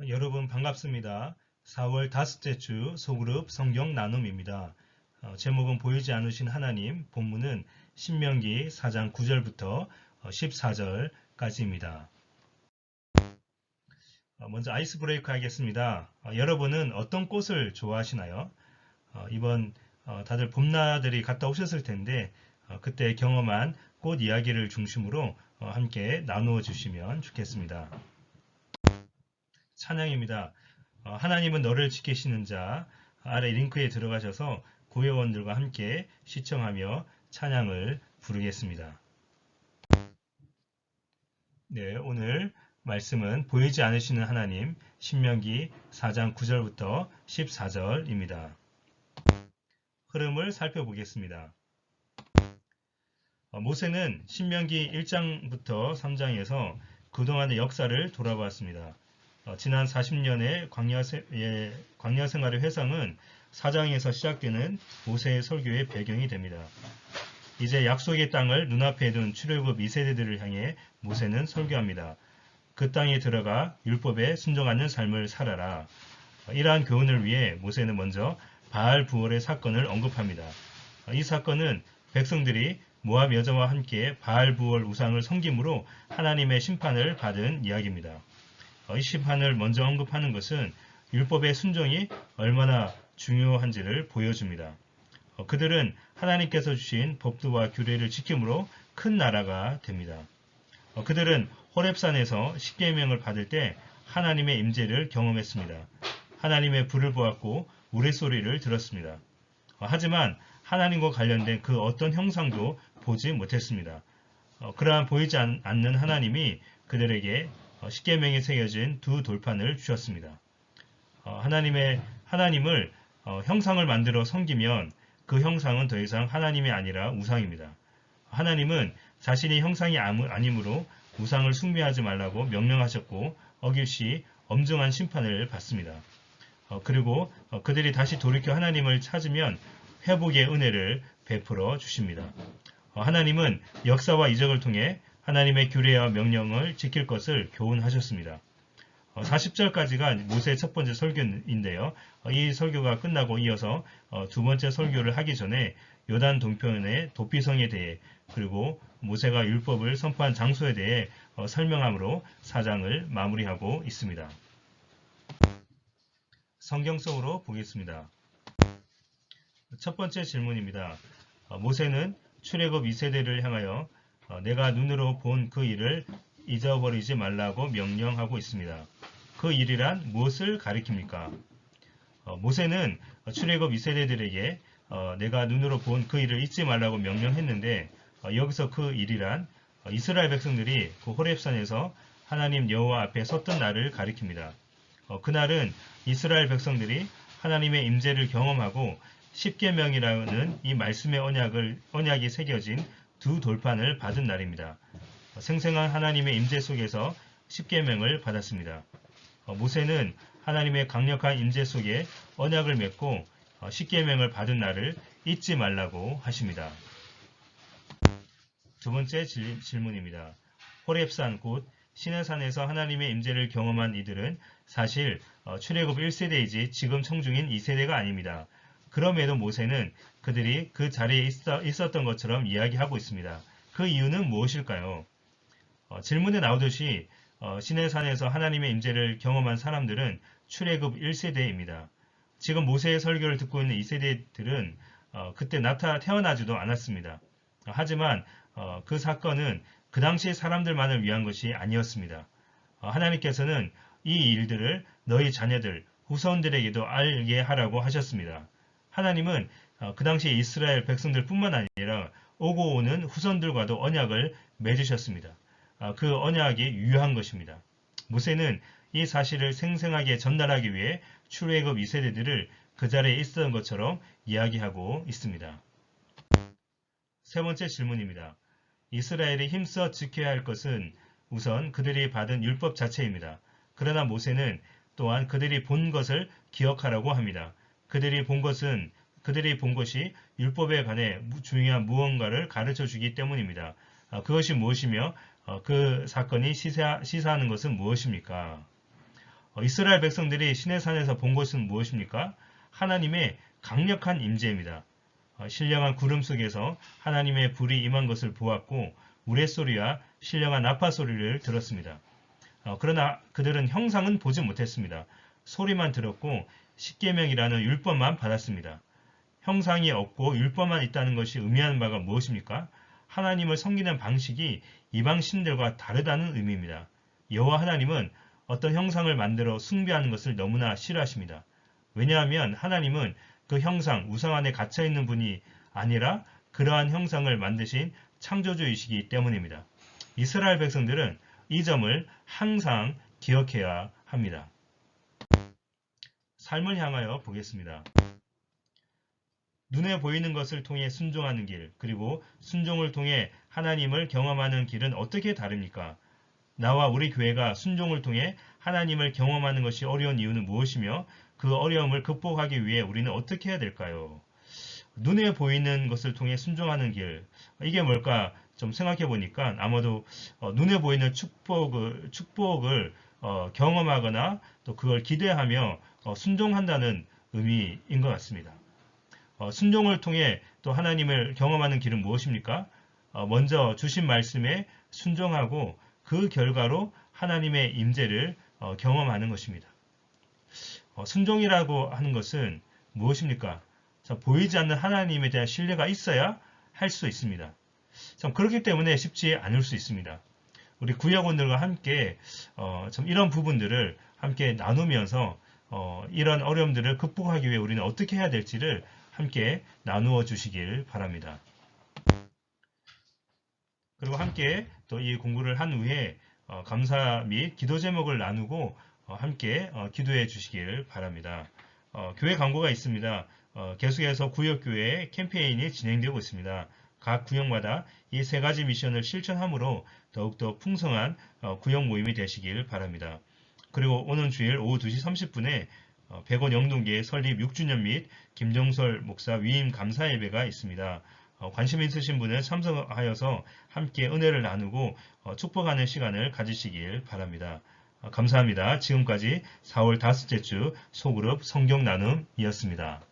여러분 반갑습니다. 4월 다섯째 주 소그룹 성경 나눔입니다. 제목은 보이지 않으신 하나님, 본문은 신명기 4장 9절부터 14절까지입니다. 먼저 아이스 브레이크 하겠습니다. 여러분은 어떤 꽃을 좋아하시나요? 이번 다들 봄나들이 갔다 오셨을 텐데 그때 경험한 꽃 이야기를 중심으로 함께 나누어 주시면 좋겠습니다. 찬양입니다. 하나님은 너를 지키시는 자 아래 링크에 들어가셔서 구회원들과 함께 시청하며 찬양을 부르겠습니다. 네, 오늘 말씀은 보이지 않으시는 하나님 신명기 4장 9절부터 14절입니다. 흐름을 살펴보겠습니다. 모세는 신명기 1장부터 3장에서 그동안의 역사를 돌아봤습니다. 지난 40년의 광야 생활의 회상은 4장에서 시작되는 모세의 설교의 배경이 됩니다. 이제 약속의 땅을 눈앞에 둔 출애굽 2세대들을 향해 모세는 설교합니다. 그 땅에 들어가 율법에 순종하는 삶을 살아라. 이러한 교훈을 위해 모세는 먼저 바알 부월의 사건을 언급합니다. 이 사건은 백성들이 모압 여자와 함께 바알 부월 우상을 섬김으로 하나님의 심판을 받은 이야기입니다. 이 심판을 먼저 언급하는 것은 율법의 순종이 얼마나 중요한지를 보여줍니다. 그들은 하나님께서 주신 법도와 규례를 지킴으로 큰 나라가 됩니다. 그들은 호렙산에서 십계명을 받을 때 하나님의 임재를 경험했습니다. 하나님의 불을 보았고 우레소리를 들었습니다. 하지만 하나님과 관련된 그 어떤 형상도 보지 못했습니다. 그러한 보이지 않는 하나님이 그들에게 십계명에 새겨진 두 돌판을 주셨습니다. 하나님을 형상을 만들어 섬기면 그 형상은 더 이상 하나님이 아니라 우상입니다. 하나님은 자신이 형상이 아니므로 우상을 숭배하지 말라고 명령하셨고 어길 시 엄중한 심판을 받습니다. 그리고 그들이 다시 돌이켜 하나님을 찾으면 회복의 은혜를 베풀어 주십니다. 하나님은 역사와 이적을 통해 하나님의 규례와 명령을 지킬 것을 교훈하셨습니다. 40절까지가 모세의 첫 번째 설교인데요. 이 설교가 끝나고 이어서 두 번째 설교를 하기 전에 요단 동편의 도피성에 대해 그리고 모세가 율법을 선포한 장소에 대해 설명함으로 4장을 마무리하고 있습니다. 성경 속으로 보겠습니다. 첫 번째 질문입니다. 모세는 출애굽 2세대를 향하여 내가 눈으로 본 그 일을 잊어버리지 말라고 명령하고 있습니다. 그 일이란 무엇을 가리킵니까? 모세는 출애굽 2세대들에게 내가 눈으로 본 그 일을 잊지 말라고 명령했는데 여기서 그 일이란 이스라엘 백성들이 그 호렙산에서 하나님 여호와 앞에 섰던 날을 가리킵니다. 그날은 이스라엘 백성들이 하나님의 임재를 경험하고 십계명이라는 이 말씀의 언약이 새겨진 두 돌판을 받은 날입니다. 생생한 하나님의 임재 속에서 십계명을 받았습니다. 모세는 하나님의 강력한 임재 속에 언약을 맺고 십계명을 받은 날을 잊지 말라고 하십니다. 두 번째 질문입니다. 호렙산 곧 시내산에서 하나님의 임재를 경험한 이들은 사실 출애굽 1세대이지 지금 청중인 2세대가 아닙니다. 그럼에도 모세는 그들이 그 자리에 있었던 것처럼 이야기하고 있습니다. 그 이유는 무엇일까요? 질문에 나오듯이 시내산에서 하나님의 임재를 경험한 사람들은 출애굽 1세대입니다. 지금 모세의 설교를 듣고 있는 2세대들은 그때 태어나지도 않았습니다. 하지만 그 사건은 그 당시 사람들만을 위한 것이 아니었습니다. 하나님께서는 이 일들을 너희 자녀들, 후손들에게도 알게 하라고 하셨습니다. 하나님은 그 당시 이스라엘 백성들 뿐만 아니라 오고 오는 후손들과도 언약을 맺으셨습니다. 그 언약이 유효한 것입니다. 모세는 이 사실을 생생하게 전달하기 위해 출애굽 2세대들을 그 자리에 있었던 것처럼 이야기하고 있습니다. 세 번째 질문입니다. 이스라엘이 힘써 지켜야 할 것은 우선 그들이 받은 율법 자체입니다. 그러나 모세는 또한 그들이 본 것을 기억하라고 합니다. 그들이 본 것이 율법에 관해 중요한 무언가를 가르쳐 주기 때문입니다. 그것이 무엇이며 그 사건이 시사하는 것은 무엇입니까? 이스라엘 백성들이 시내산에서 본 것은 무엇입니까? 하나님의 강력한 임재입니다. 신령한 구름 속에서 하나님의 불이 임한 것을 보았고 우레소리와 신령한 나파 소리를 들었습니다. 그러나 그들은 형상은 보지 못했습니다. 소리만 들었고 십계명이라는 율법만 받았습니다. 형상이 없고 율법만 있다는 것이 의미하는 바가 무엇입니까? 하나님을 섬기는 방식이 이방 신들과 다르다는 의미입니다. 여호와 하나님은 어떤 형상을 만들어 숭배하는 것을 너무나 싫어하십니다. 왜냐하면 하나님은 그 형상, 우상 안에 갇혀있는 분이 아니라 그러한 형상을 만드신 창조주이시기 때문입니다. 이스라엘 백성들은 이 점을 항상 기억해야 합니다. 삶을 향하여 보겠습니다. 눈에 보이는 것을 통해 순종하는 길, 그리고 순종을 통해 하나님을 경험하는 길은 어떻게 다릅니까? 나와 우리 교회가 순종을 통해 하나님을 경험하는 것이 어려운 이유는 무엇이며 그 어려움을 극복하기 위해 우리는 어떻게 해야 될까요? 눈에 보이는 것을 통해 순종하는 길, 이게 뭘까 좀 생각해 보니까 아마도 눈에 보이는 축복을 경험하거나 또 그걸 기대하며 순종한다는 의미인 것 같습니다. 순종을 통해 또 하나님을 경험하는 길은 무엇입니까? 먼저 주신 말씀에 순종하고 그 결과로 하나님의 임재를 경험하는 것입니다. 순종이라고 하는 것은 무엇입니까? 보이지 않는 하나님에 대한 신뢰가 있어야 할 수 있습니다. 참 그렇기 때문에 쉽지 않을 수 있습니다. 우리 구역원들과 함께 참 이런 부분들을 함께 나누면서 이런 어려움들을 극복하기 위해 우리는 어떻게 해야 될지를 함께 나누어 주시길 바랍니다. 그리고 함께 또 이 공부를 한 후에 감사 및 기도 제목을 나누고 함께 기도해 주시길 바랍니다. 교회 광고가 있습니다. 계속해서 구역교회 캠페인이 진행되고 있습니다. 각 구역마다 이 세 가지 미션을 실천함으로 더욱더 풍성한 구역 모임이 되시길 바랍니다. 그리고 오는 주일 오후 2시 30분에 백원 영동교회 설립 6주년 및 김종설 목사 위임 감사 예배가 있습니다. 관심 있으신 분은 참석하여서 함께 은혜를 나누고 축복하는 시간을 가지시길 바랍니다. 감사합니다. 지금까지 4월 5째 주 소그룹 성경 나눔이었습니다.